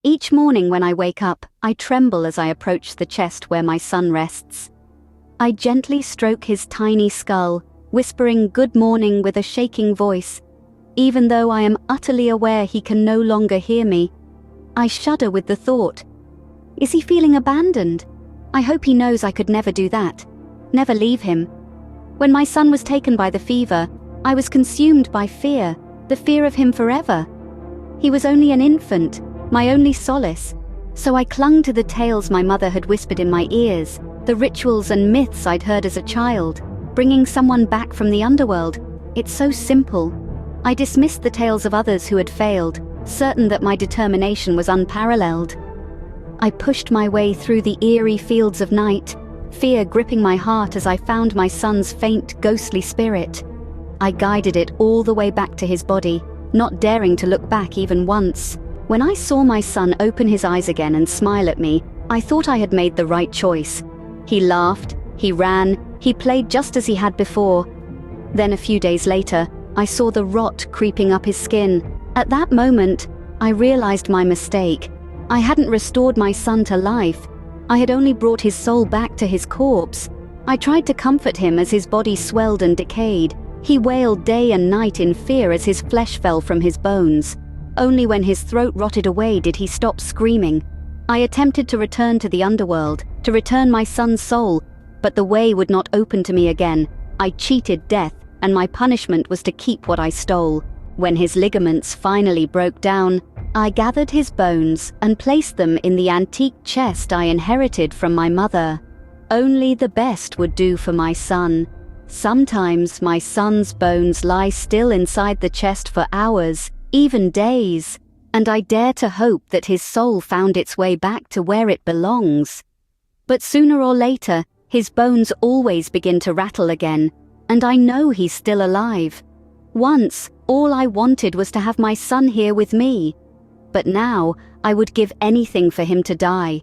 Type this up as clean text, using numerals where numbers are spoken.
Each morning when I wake up, I tremble as I approach the chest where my son rests. I gently stroke his tiny skull, whispering good morning with a shaking voice. Even though I am utterly aware he can no longer hear me, I shudder with the thought. Is he feeling abandoned? I hope he knows I could never do that. Never leave him. When my son was taken by the fever, I was consumed by fear, the fear of him forever. He was only an infant, my only solace. So I clung to the tales my mother had whispered in my ears, the rituals and myths I'd heard as a child, bringing someone back from the underworld. It's so simple. I dismissed the tales of others who had failed, certain that my determination was unparalleled. I pushed my way through the eerie fields of night, fear gripping my heart as I found my son's faint, ghostly spirit. I guided it all the way back to his body, not daring to look back even once. When I saw my son open his eyes again and smile at me, I thought I had made the right choice. He laughed, he ran, he played just as he had before. Then a few days later, I saw the rot creeping up his skin. At that moment, I realized my mistake. I hadn't restored my son to life. I had only brought his soul back to his corpse. I tried to comfort him as his body swelled and decayed. He wailed day and night in fear as his flesh fell from his bones. Only when his throat rotted away did he stop screaming. I attempted to return to the underworld, to return my son's soul, but the way would not open to me again. I cheated death, and my punishment was to keep what I stole. When his ligaments finally broke down, I gathered his bones and placed them in the antique chest I inherited from my mother. Only the best would do for my son. Sometimes my son's bones lie still inside the chest for hours, even days, and I dare to hope that his soul found its way back to where it belongs. But sooner or later, his bones always begin to rattle again, and I know he's still alive. Once, all I wanted was to have my son here with me. But now, I would give anything for him to die,